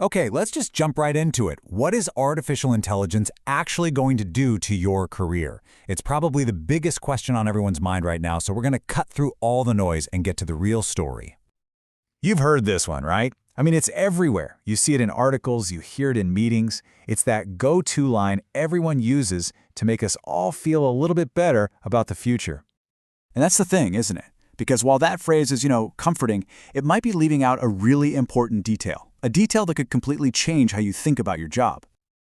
Okay, let's just jump right into it. What is artificial intelligence actually going to do to your career? It's probably the biggest question on everyone's mind right now, so we're going to cut through all the noise and get to the real story. You've heard this one, right? I mean, it's everywhere. You see it in articles, you hear it in meetings. It's that go-to line everyone uses to make us all feel a little bit better about the future. And that's the thing, isn't it? Because while that phrase is, comforting, it might be leaving out a really important detail. A detail that could completely change how you think about your job.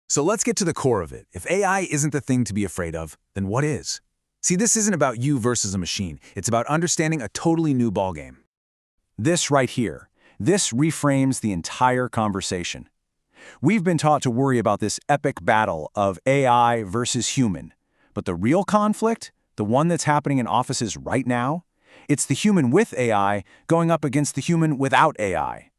So let's get to the core of it. If AI isn't the thing to be afraid of, then what is? See, this isn't about you versus a machine. It's about understanding a totally new ballgame. This right here, this reframes the entire conversation. We've been taught to worry about this epic battle of AI versus human. But the real conflict, the one that's happening in offices right now, it's the human with AI going up against the human without AI.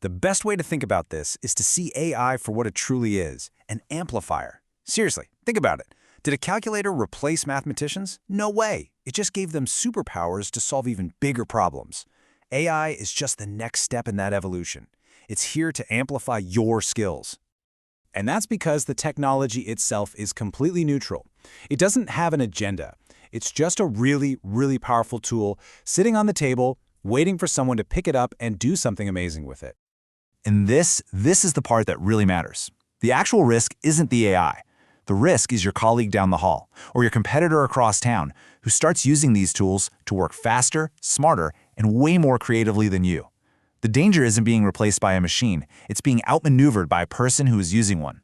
The best way to think about this is to see AI for what it truly is, an amplifier. Seriously, think about it. Did a calculator replace mathematicians? No way. It just gave them superpowers to solve even bigger problems. AI is just the next step in that evolution. It's here to amplify your skills. And that's because the technology itself is completely neutral. It doesn't have an agenda. It's just a really, really powerful tool sitting on the table, waiting for someone to pick it up and do something amazing with it. And this is the part that really matters. The actual risk isn't the AI. The risk is your colleague down the hall or your competitor across town who starts using these tools to work faster, smarter, and way more creatively than you. The danger isn't being replaced by a machine. It's being outmaneuvered by a person who is using one.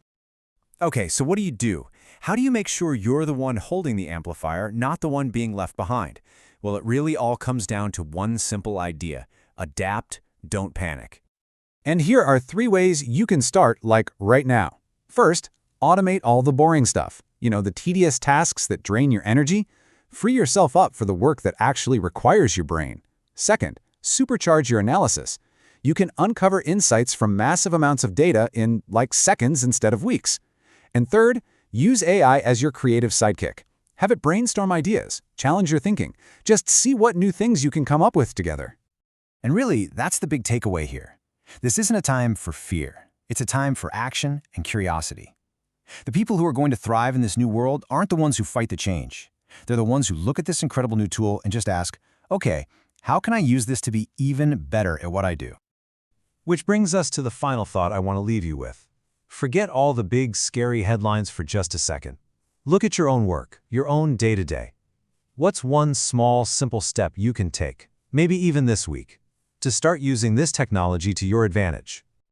Okay, so what do you do? How do you make sure you're the one holding the amplifier, not the one being left behind? Well, it really all comes down to one simple idea. Adapt, don't panic. And here are 3 ways you can start, like right now. First, automate all the boring stuff. The tedious tasks that drain your energy. Free yourself up for the work that actually requires your brain. Second, supercharge your analysis. You can uncover insights from massive amounts of data in, seconds instead of weeks. And third, use AI as your creative sidekick. Have it brainstorm ideas, challenge your thinking. Just see what new things you can come up with together. And really, that's the big takeaway here. This isn't a time for fear. It's a time for action and curiosity. The people who are going to thrive in this new world aren't the ones who fight the change. They're the ones who look at this incredible new tool and just ask, okay, how can I use this to be even better at what I do? Which brings us to the final thought I want to leave you with. Forget all the big, scary headlines for just a second. Look at your own work, your own day-to-day. What's one small, simple step you can take, maybe even this week, to start using this technology to your advantage?